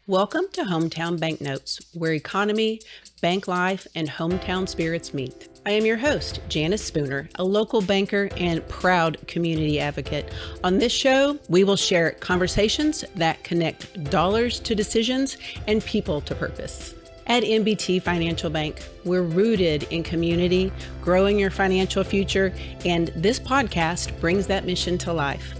Welcome to Hometown Banknotes, where economy, bank life, and hometown spirits meet. I am your host, Janice Spooner, a local banker and proud community advocate. On this show, we will share conversations that connect dollars to decisions and people to purpose. At NBT Financial Bank, we're rooted in community, growing your financial future, and this podcast brings that mission to life.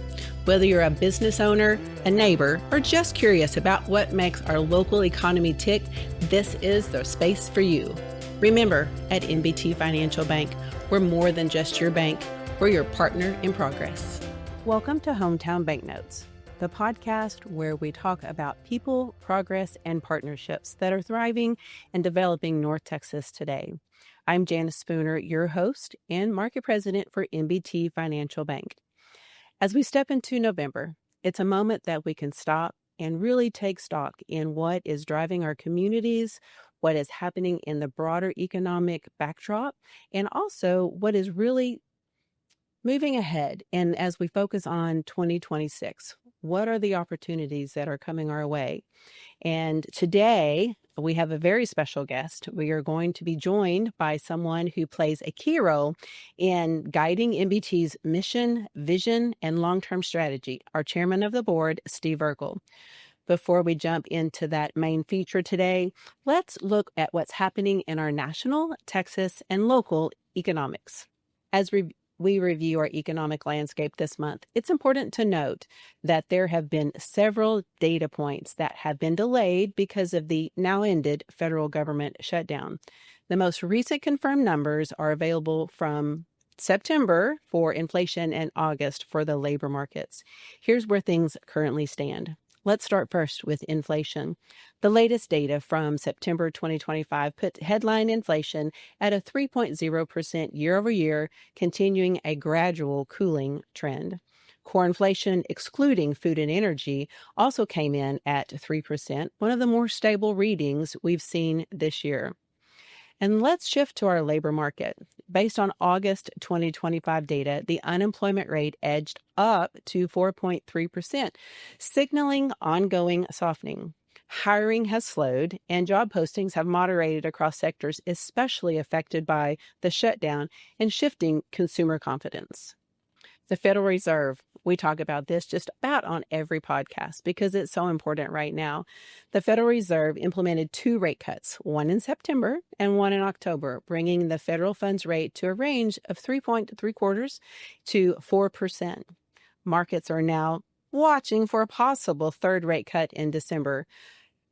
Whether you're a business owner, a neighbor, or just curious about what makes our local economy tick, this is the space for you. Remember, at NBT Financial Bank, we're more than just your bank, we're your partner in progress. Welcome to Hometown Banknotes, the podcast where we talk about people, progress, and partnerships that are thriving and developing North Texas today. I'm Janice Spooner, your host and market president for NBT Financial Bank. As we step into November, it's a moment that we can stop and really take stock in what is driving our communities, what is happening in the broader economic backdrop, and also what is really moving ahead. And as we focus on 2026, what are the opportunities that are coming our way? And today, we have a very special guest. We are going to be joined by someone who plays a key role in guiding NBT's mission, vision, and long-term strategy, our chairman of the board, Steve Eargle. Before we jump into that main feature today, let's look at what's happening in our national, Texas, and local economics. As we review our economic landscape this month, it's important to note that there have been several data points that have been delayed because of the now ended federal government shutdown. The most recent confirmed numbers are available from September for inflation and August for the labor markets. Here's where things currently stand. Let's start first with inflation. The latest data from September 2025 put headline inflation at a 3.0% year over year, continuing a gradual cooling trend. Core inflation, excluding food and energy, also came in at 3%, one of the more stable readings we've seen this year. And let's shift to our labor market. Based on August 2025 data, the unemployment rate edged up to 4.3%, signaling ongoing softening. Hiring has slowed, and job postings have moderated across sectors, especially affected by the shutdown and shifting consumer confidence. The Federal Reserve, we talk about this just about on every podcast because it's so important right now. The Federal Reserve implemented 2 rate cuts, one in September and one in October, bringing the federal funds rate to a range of 3.75% to 4%. Markets are now watching for a possible third rate cut in December,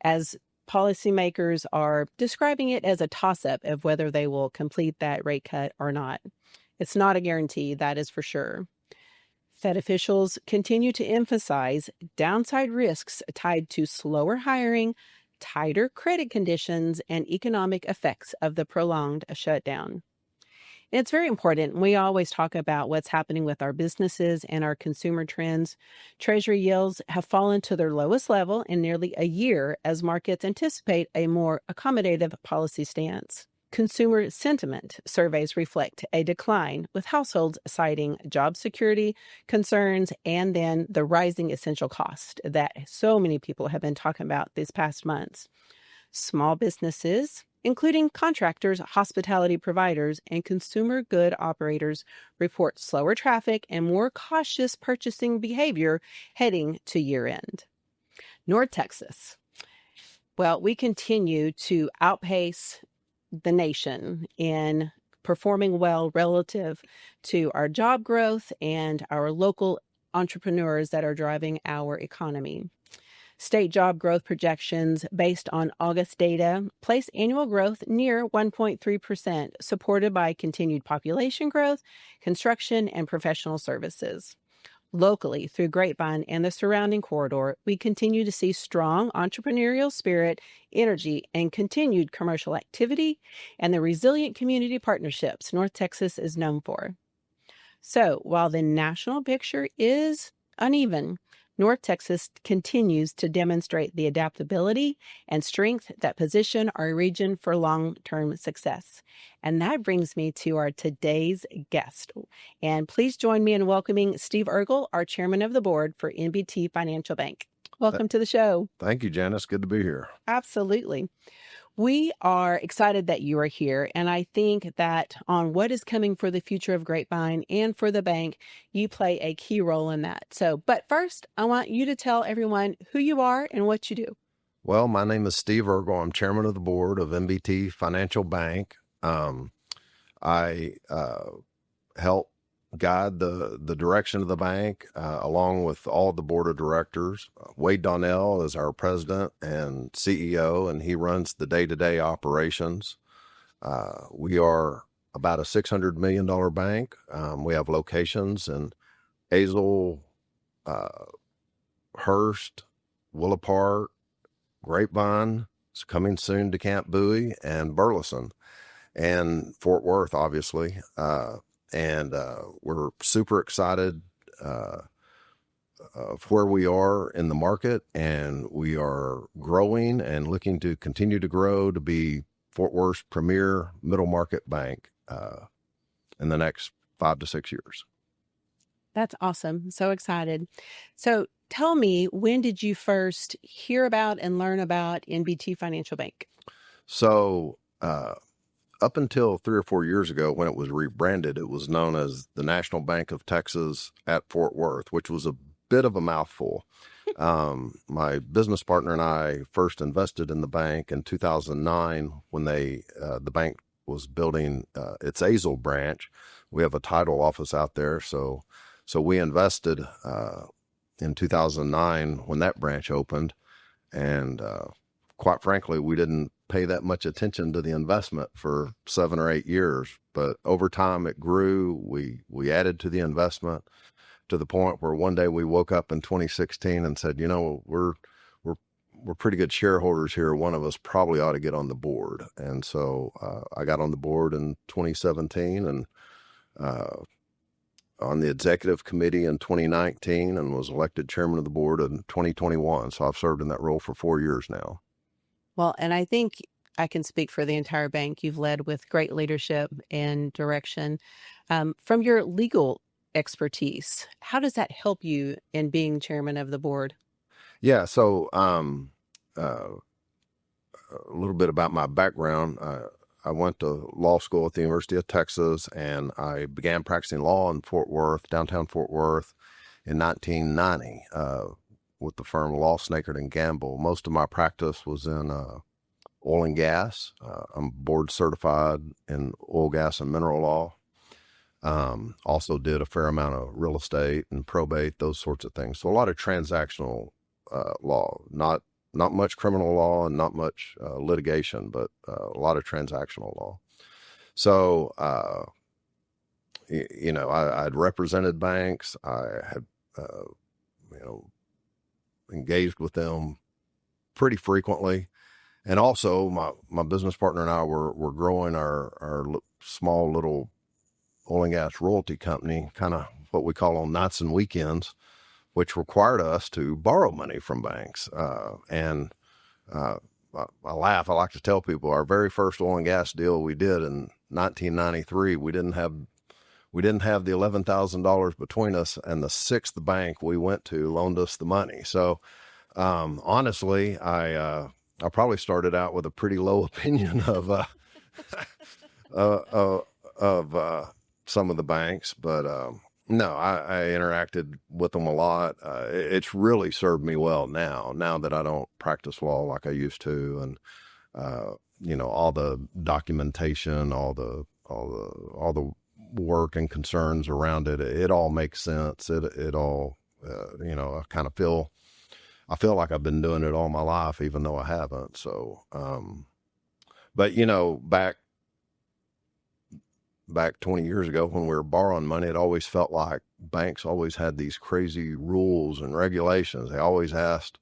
as policymakers are describing it as a toss-up of whether they will complete that rate cut or not. It's not a guarantee, that is for sure. Fed officials continue to emphasize downside risks tied to slower hiring, tighter credit conditions, and economic effects of the prolonged shutdown. It's very important. We always talk about what's happening with our businesses and our consumer trends. Treasury yields have fallen to their lowest level in nearly a year as markets anticipate a more accommodative policy stance. Consumer sentiment surveys reflect a decline, with households citing job security concerns and then the rising essential cost that so many people have been talking about these past months. Small businesses, including contractors, hospitality providers, and consumer good operators, report slower traffic and more cautious purchasing behavior heading to year-end. North Texas. Well, we continue to outpace the nation in performing well relative to our job growth and our local entrepreneurs that are driving our economy. State job growth projections based on August data place annual growth near 1.3%, supported by continued population growth, construction, and professional services. Locally, through Grapevine and the surrounding corridor, we continue to see strong entrepreneurial spirit, energy, and continued commercial activity, and the resilient community partnerships North Texas is known for. So, while the national picture is uneven, North Texas continues to demonstrate the adaptability and strength that position our region for long-term success. And that brings me to our today's guest. And please join me in welcoming Steve Eargle, our chairman of the board for NBT Financial Bank. Welcome to the show. Thank you, Janice. Good to be here. Absolutely. We are excited that you are here, and I think that on what is coming for the future of Grapevine and for the bank, you play a key role in that. But first, I want you to tell everyone who you are and what you do. Well, my name is Steve Eargle. I'm chairman of the board of NBT Financial Bank. I help guide the direction of the bank along with all the board of directors. Wade Donnell is our president and CEO, and he runs the day-to-day operations. We are about a $600 million bank. We have locations in Azle, Hurst, Willow Park, Grapevine, it's coming soon to Camp Bowie, and Burleson, and Fort Worth, obviously. We're super excited of where we are in the market, and we are growing and looking to continue to grow to be Fort Worth's premier middle market bank in the next 5 to 6 years. That's awesome. So excited. So tell me, when did you first hear about and learn about NBT Financial Bank? So up until 3 or 4 years ago, when it was rebranded, it was known as the National Bank of Texas at Fort Worth, which was a bit of a mouthful. My business partner and I first invested in the bank in 2009 when the bank was building its Azle branch. We have a title office out there, so we invested in 2009 when that branch opened, and quite frankly, we didn't pay that much attention to the investment for 7 or 8 years. But over time, it grew. We added to the investment to the point where one day we woke up in 2016 and said, we're pretty good shareholders here. One of us probably ought to get on the board. And so I got on the board in 2017 and on the executive committee in 2019 and was elected chairman of the board in 2021. So I've served in that role for 4 years now. Well, and I think I can speak for the entire bank. You've led with great leadership and direction. From your legal expertise, how does that help you in being chairman of the board? Yeah, so a little bit about my background. I went to law school at the University of Texas, and I began practicing law in Fort Worth, downtown Fort Worth, in 1990 with the firm Law Snakert and Gamble. Most of my practice was in oil and gas. I'm board certified in oil, gas, and mineral law. Also did a fair amount of real estate and probate, those sorts of things. So a lot of transactional law, not much criminal law and not much litigation, but a lot of transactional law. So, I'd represented banks. I had, engaged with them pretty frequently. And also my business partner and I were growing our small little oil and gas royalty company, kind of what we call on nights and weekends, which required us to borrow money from banks. I laugh. I like to tell people our very first oil and gas deal we did in 1993, we didn't have the $11,000 between us, and the sixth bank we went to loaned us the money. So, honestly, I probably started out with a pretty low opinion of some of the banks, but no, I interacted with them a lot. It's really served me well now that I don't practice law like I used to, and all the documentation, all the work and concerns around it, it all makes sense. It all, I kind of feel like I've been doing it all my life, even though I haven't. So, but back 20 years ago when we were borrowing money, it always felt like banks always had these crazy rules and regulations. They always asked,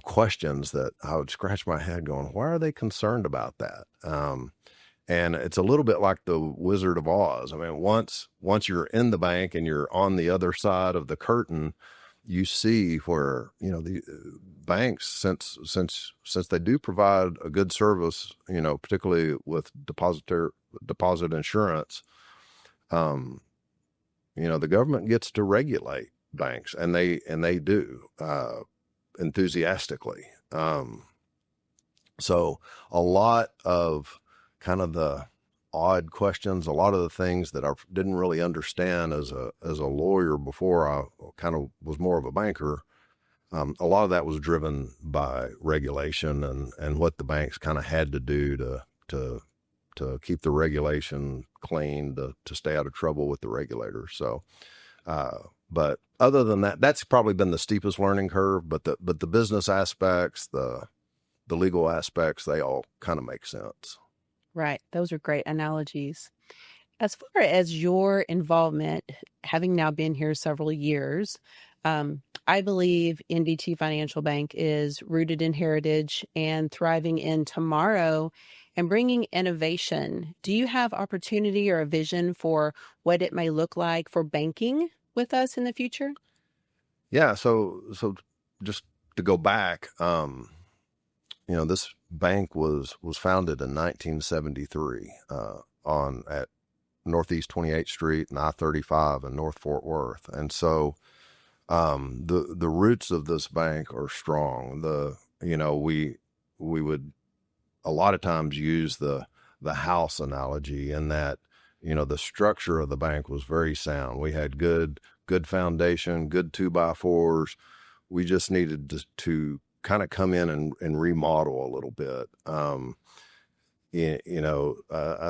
questions that I would scratch my head going, why are they concerned about that? And it's a little bit like the Wizard of Oz. I mean, once you're in the bank and you're on the other side of the curtain, you see where, the banks, since they do provide a good service, particularly with deposit insurance, the government gets to regulate banks, and they do. enthusiastically. So a lot of kind of the odd questions, a lot of the things that I didn't really understand as a lawyer before I kind of was more of a banker. A lot of that was driven by regulation and what the banks kind of had to do to keep the regulation clean, to stay out of trouble with the regulators. So, but other than that, that's probably been the steepest learning curve. But the business aspects, the legal aspects, they all kind of make sense. Right. Those are great analogies. As far as your involvement, having now been here several years, I believe NBT Financial Bank is rooted in heritage and thriving in tomorrow and bringing innovation. Do you have opportunity or a vision for what it may look like for banking with us in the future? Yeah. So just to go back, this bank was founded in 1973 at Northeast 28th Street and I-35 in North Fort Worth. And so the roots of this bank are strong. We would a lot of times use the house analogy in that, the structure of the bank was very sound. We had good foundation, good 2x4s. We just needed to kind of come in and remodel a little bit. I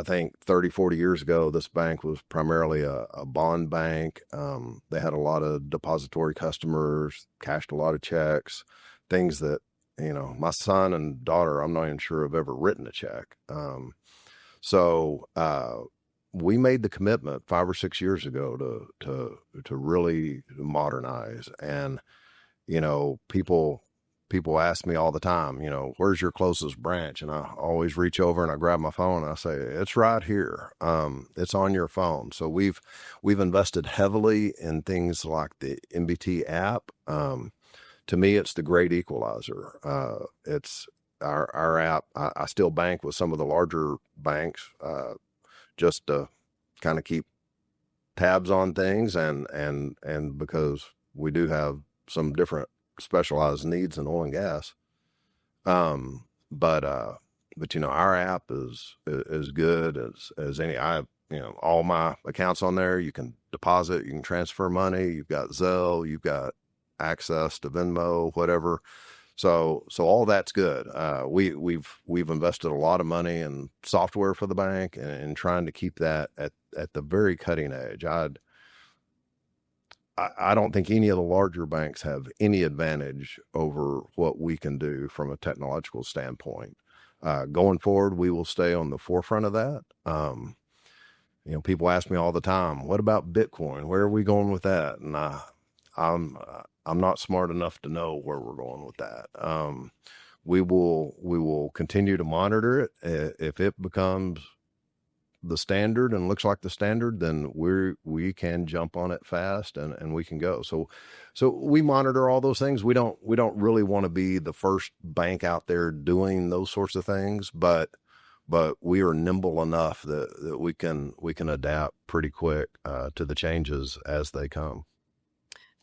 think 30, 40 years ago, this bank was primarily a bond bank. They had a lot of depository customers, cashed a lot of checks, things that, my son and daughter, I'm not even sure have ever written a check. So we made the commitment 5 or 6 years ago to really modernize. And, people ask me all the time, where's your closest branch? And I always reach over and I grab my phone and I say, it's right here. It's on your phone. So we've invested heavily in things like the NBT app. To me, it's the great equalizer. It's our app. I still bank with some of the larger banks, just to kind of keep tabs on things and because we do have some different specialized needs in oil and gas. But our app is as good as any. All my accounts on there, you can deposit, you can transfer money, you've got Zelle, you've got access to Venmo, whatever. So all that's good. We've invested a lot of money in software for the bank and trying to keep that at the very cutting edge. I don't think any of the larger banks have any advantage over what we can do from a technological standpoint. Going forward, we will stay on the forefront of that. People ask me all the time, what about Bitcoin? Where are we going with that? And I'm not smart enough to know where we're going with that. We will continue to monitor it. If it becomes the standard and looks like the standard, then we can jump on it fast and we can go. So we monitor all those things. We don't really want to be the first bank out there doing those sorts of things, but we are nimble enough that we can adapt pretty quick to the changes as they come.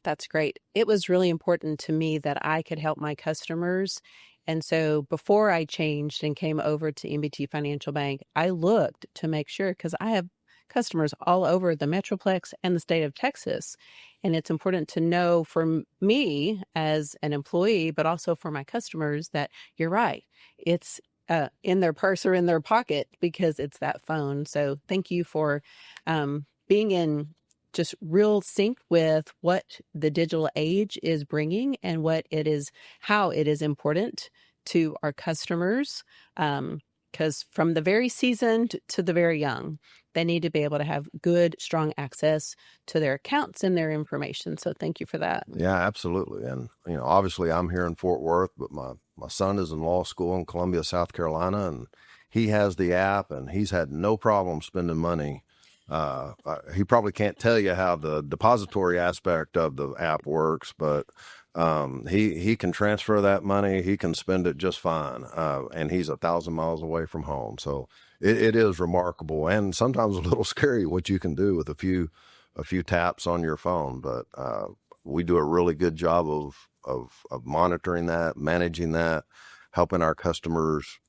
That's great. It was really important to me that I could help my customers. And so before I changed and came over to NBT Financial Bank, I looked to make sure, because I have customers all over the Metroplex and the state of Texas. And it's important to know for me as an employee, but also for my customers, that you're right. It's in their purse or in their pocket because it's that phone. So thank you for being in just real sync with what the digital age is bringing and how it is important to our customers. Because from the very seasoned to the very young, they need to be able to have good, strong access to their accounts and their information. So thank you for that. Yeah, absolutely. And, obviously I'm here in Fort Worth, but my son is in law school in Columbia, South Carolina, and he has the app and he's had no problem spending money. He probably can't tell you how the depository aspect of the app works, but he can transfer that money. He can spend it just fine. And he's 1,000 miles away from home. So it is remarkable and sometimes a little scary what you can do with a few taps on your phone. But we do a really good job of monitoring that, managing that, helping our customers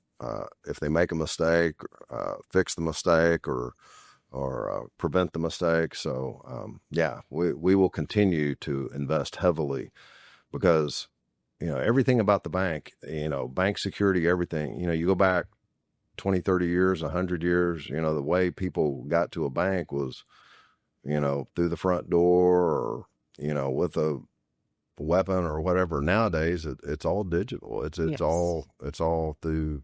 if they make a mistake, fix the mistake or prevent the mistake. So we will continue to invest heavily because everything about the bank, bank security, everything. You go back 20, 30 years, 100 years. The way people got to a bank was through the front door or with a weapon or whatever. Nowadays it's all digital. It's Yes. all through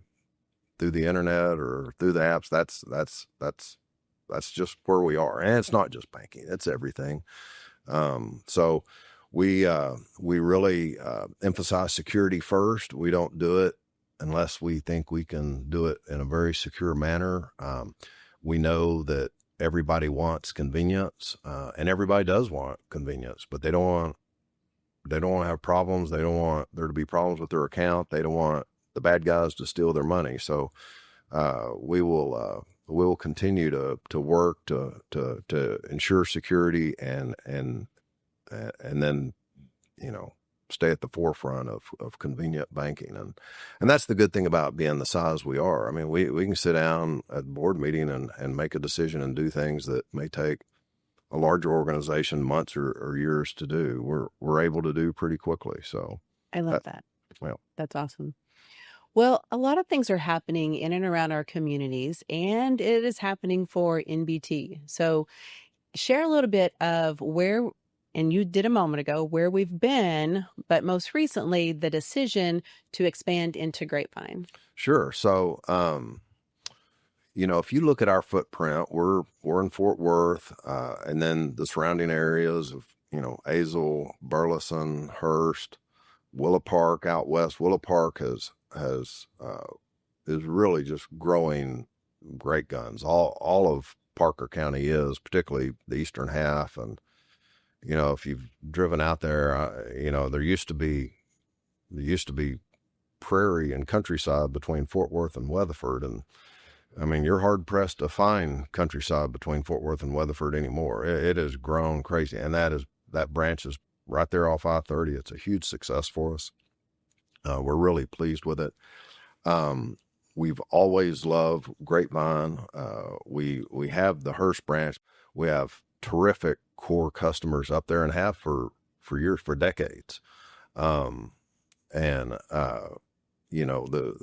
the internet or through the apps. That's just where we are. And it's not just banking, it's everything. So we really emphasize security first. We don't do it unless we think we can do it in a very secure manner. We know that everybody wants convenience, and everybody does want convenience, but they don't want to have problems. They don't want there to be problems with their account. They don't want the bad guys to steal their money. So we will continue to work to ensure security and then stay at the forefront of convenient banking. And that's the good thing about being the size we are. I mean, we can sit down at the board meeting and make a decision and do things that may take a larger organization months or years to do. We're able to do pretty quickly. So I love that. Well, That's awesome. Well, a lot of things are happening in and around our communities, and it is happening for NBT. So share a little bit of where, and you did a moment ago, where we've been, but most recently, the decision to expand into Grapevine. Sure. So, if you look at our footprint, we're in Fort Worth, and then the surrounding areas of, Azle, Burleson, Hurst, Willow Park out west. Willow Park is really just growing great guns. All of Parker County is, particularly the eastern half. And, if you've driven out there, there used to be prairie and countryside between Fort Worth and Weatherford. And I mean, you're hard pressed to find countryside between Fort Worth and Weatherford anymore. It has grown crazy. And that branch is right there off I-30. It's a huge success for us. We're really pleased with it. We've always loved Grapevine. We have the Hurst branch. We have terrific core customers up there and have for years, for decades. The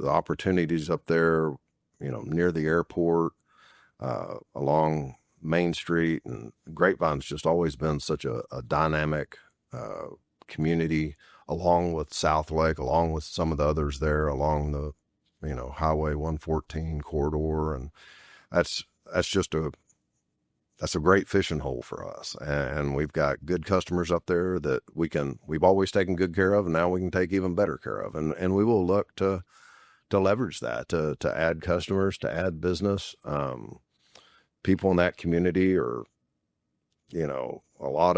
opportunities up there, near the airport, along Main Street, and Grapevine's just always been such a dynamic community, along with South Lake, along with some of the others there along the Highway 114 corridor. And that's a great fishing hole for us. And we've got good customers up there that we've always taken good care of, and now we can take even better care of. And we will look to leverage that, to add customers, to add business. People in that community are, a lot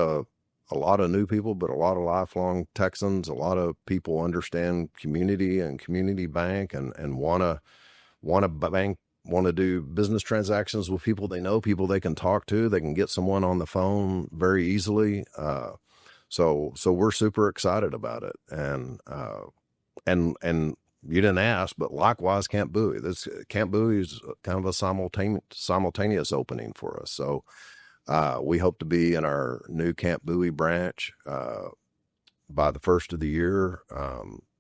of new people, but a lot of lifelong Texans. A lot of people understand community and community bank and want to do business transactions with people they know, people they can talk to. They can get someone on the phone very easily. So we're super excited about it. And you didn't ask, but likewise, Camp Bowie. Camp Bowie is kind of a simultaneous opening for us. So we hope to be in our new Camp Bowie branch by the first of the year.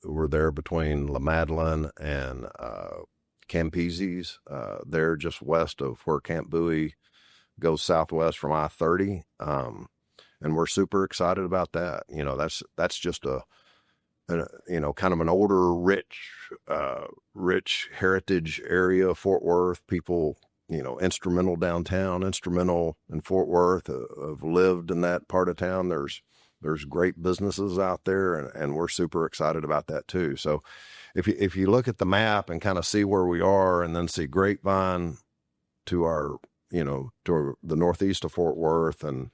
We're there between La Madeleine and Campese's. They're just west of where Camp Bowie goes southwest from I-30. And we're super excited about that. That's just kind of an older, rich heritage area, Fort Worth. People, instrumental downtown, instrumental in Fort Worth, have lived in that part of town. There's great businesses out there, and we're super excited about that too. So if you look at the map and kind of see where we are, and then see Grapevine to our, to the northeast of Fort Worth, and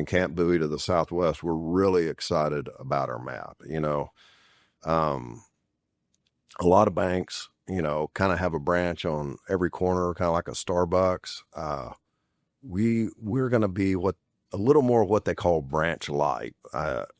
Camp Bowie to the southwest, we're really excited about our map. A lot of banks, kind of have a branch on every corner, kind of like a Starbucks. We're going to be what a little more of what they call branch light.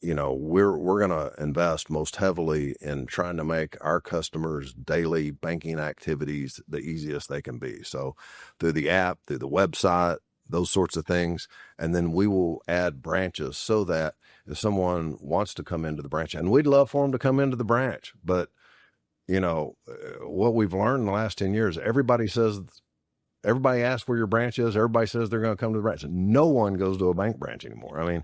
We're going to invest most heavily in trying to make our customers' daily banking activities the easiest they can be. So through the app, through the website, those sorts of things. And then we will add branches so that if someone wants to come into the branch, and we'd love for them to come into the branch, but what we've learned in the last 10 years, everybody asks where your branch is. Everybody says they're going to come to the branch. No one goes to a bank branch anymore. I mean,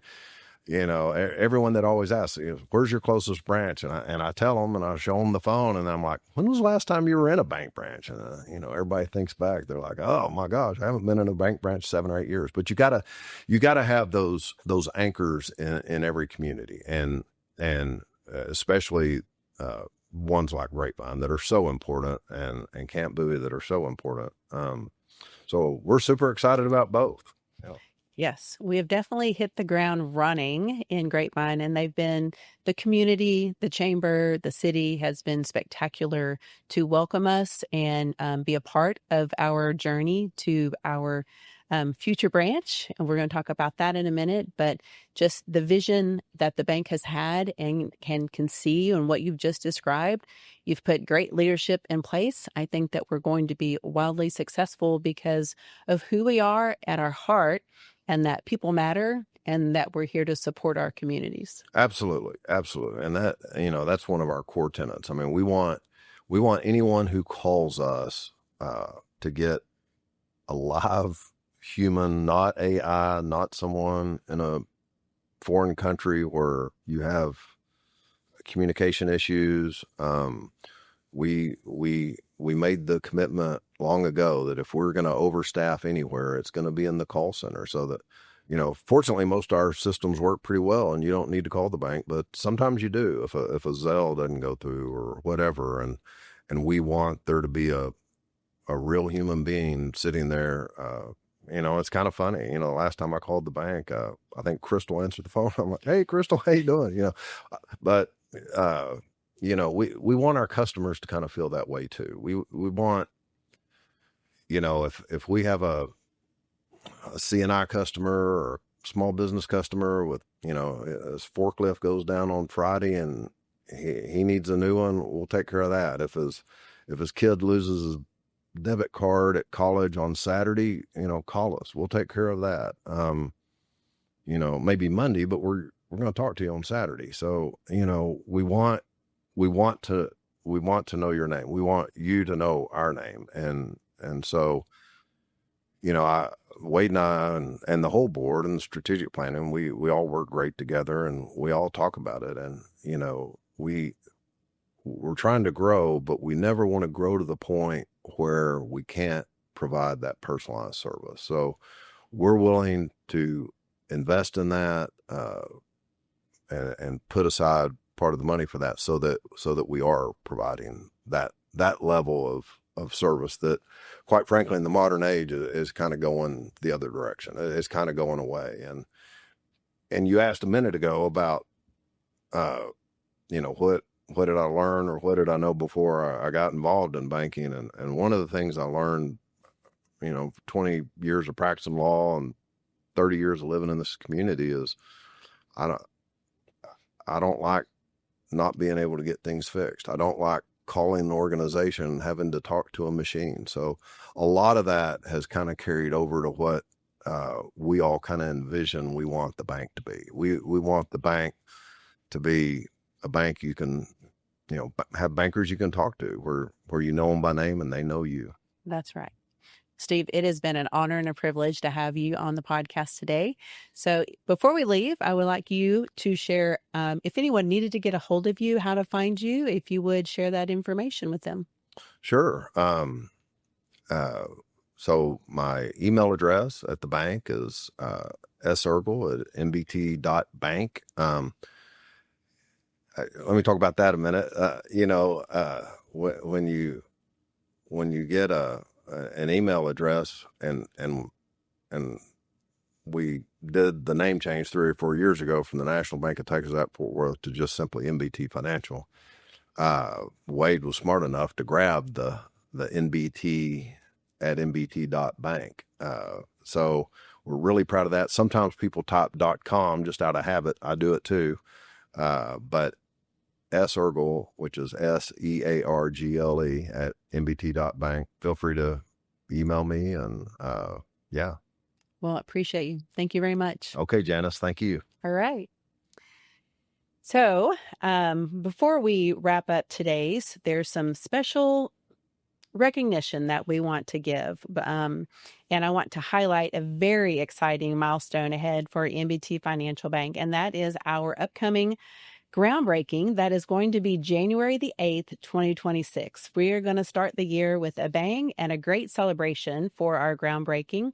everyone that always asks, where's your closest branch? And I tell them, and I show them the phone, and I'm like, when was the last time you were in a bank branch? And, everybody thinks back. They're like, oh my gosh, I haven't been in a bank branch 7 or 8 years. But you gotta have those anchors in every community, and especially, ones like Grapevine that are so important, and Camp Bowie that are so important. So we're super excited about both. Yeah. Yes, we have definitely hit the ground running in Grapevine, and the community, the chamber, the city has been spectacular to welcome us and be a part of our journey to our future branch. And we're going to talk about that in a minute, but just the vision that the bank has had and can see, and what you've just described, you've put great leadership in place. I think that we're going to be wildly successful because of who we are at our heart, and that people matter, and that we're here to support our communities. Absolutely. Absolutely. And that's one of our core tenets. I mean, we want anyone who calls us to get a live human, not AI, not someone in a foreign country where you have communication issues. We made the commitment long ago that if we're going to overstaff anywhere, it's going to be in the call center. So that, fortunately, most of our systems work pretty well, and you don't need to call the bank. But sometimes you do if a Zelle doesn't go through or whatever, and we want there to be a real human being sitting there. It's kind of funny. The last time I called the bank, I think Crystal answered the phone. I'm like, "Hey, Crystal, how you doing?" But we want our customers to kind of feel that way too. We want, if we have a CNI customer or small business customer with, his forklift goes down on Friday and he needs a new one, we'll take care of that. If his kid loses his debit card at college on Saturday, call us. We'll take care of that. Maybe Monday, but we're going to talk to you on Saturday. So, we want to know your name. We want you to know our name. And so, Wade and I and the whole board and the strategic planning, we all work great together, and we all talk about it. And, we're trying to grow, but we never want to grow to the point where we can't provide that personalized service. So we're willing to invest in that, and put aside part of the money for that, so that we are providing that level of service that, quite frankly, in the modern age is kind of going the other direction. It's kind of going away. And you asked a minute ago about, what did I learn, or what did I know before I got involved in banking? And one of the things I learned, 20 years of practicing law and 30 years of living in this community, is I don't like not being able to get things fixed. I don't like calling an organization and having to talk to a machine. So a lot of that has kind of carried over to what we all kind of envision we want the bank to be. We want the bank to be a bank you can, have bankers you can talk to, where you know them by name and they know you. That's right. Steve, it has been an honor and a privilege to have you on the podcast today. So before we leave, I would like you to share, if anyone needed to get a hold of you, how to find you, if you would share that information with them. Sure. So my email address at the bank is seargle@nbt.bank. Let me talk about that a minute. When you get an email address, and we did the name change 3 or 4 years ago from the National Bank of Texas at Fort Worth to just simply NBT Financial. Wade was smart enough to grab the NBT at nbt.bank. So we're really proud of that. Sometimes people type .com just out of habit. I do it too. But S Eargle, which is SEARGLE at NBT.bank. Feel free to email me and yeah. Well, I appreciate you. Thank you very much. Okay, Janice, thank you. All right. So before we wrap up today's, there's some special recognition that we want to give. And I want to highlight a very exciting milestone ahead for NBT Financial Bank, and that is our upcoming groundbreaking. That is going to be January the 8th, 2026. We are going to start the year with a bang and a great celebration for our groundbreaking.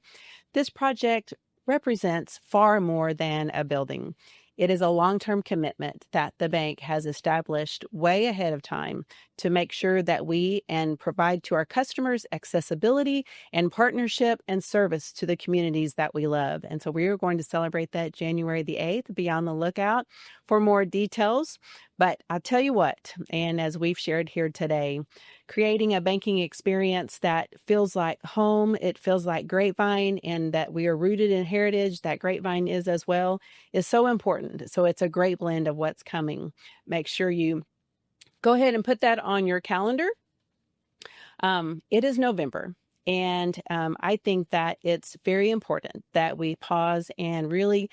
This project represents far more than a building. It is a long-term commitment that the bank has established way ahead of time to make sure that we and provide to our customers accessibility and partnership and service to the communities that we love. And so we are going to celebrate that January the 8th. Be on the lookout for more details. But I'll tell you what, and as we've shared here today, creating a banking experience that feels like home, it feels like Grapevine, and that we are rooted in heritage, that Grapevine is as well, is so important. So it's a great blend of what's coming. Make sure you go ahead and put that on your calendar. It is November, and I think that it's very important that we pause and really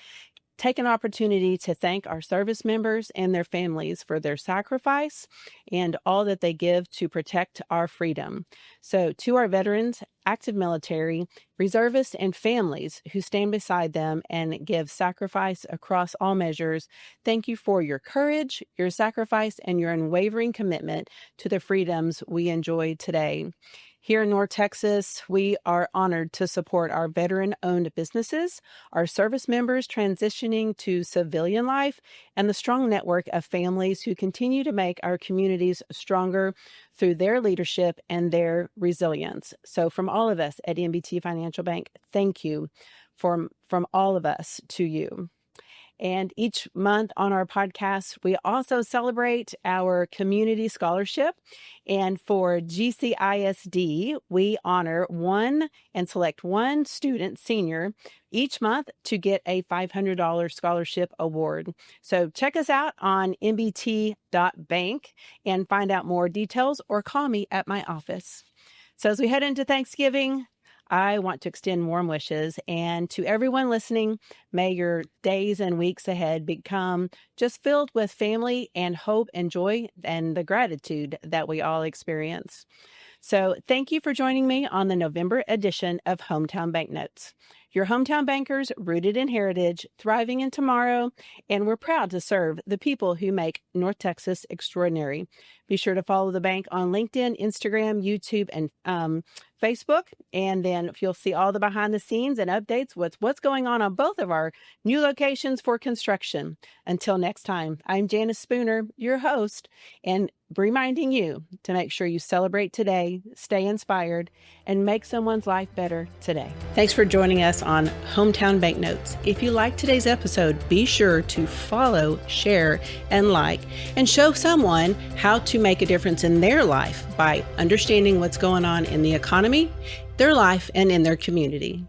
take an opportunity to thank our service members and their families for their sacrifice and all that they give to protect our freedom. So to our veterans, active military, reservists, and families who stand beside them and give sacrifice across all measures, thank you for your courage, your sacrifice, and your unwavering commitment to the freedoms we enjoy today. Here in North Texas, we are honored to support our veteran-owned businesses, our service members transitioning to civilian life, and the strong network of families who continue to make our communities stronger through their leadership and their resilience. So from all of us at NBT Financial Bank, thank you from all of us to you. And each month on our podcast, we also celebrate our community scholarship. And for GCISD, we honor one and select one student senior each month to get a $500 scholarship award. So check us out on nbt.bank and find out more details, or call me at my office. So as we head into Thanksgiving, I want to extend warm wishes, and to everyone listening, may your days and weeks ahead become just filled with family and hope and joy and the gratitude that we all experience. So thank you for joining me on the November edition of Hometown Banknotes. Your hometown bankers, rooted in heritage, thriving in tomorrow, and we're proud to serve the people who make North Texas extraordinary. Be sure to follow the bank on LinkedIn, Instagram, YouTube, and Facebook, and then you'll see all the behind the scenes and updates with what's going on both of our new locations for construction. Until next time, I'm Janice Spooner, your host, and reminding you to make sure you celebrate today, stay inspired, and make someone's life better today. Thanks for joining us on Hometown Banknotes. If you liked today's episode, be sure to follow, share, and like, and show someone how to make a difference in their life by understanding what's going on in the economy, their life, and in their community.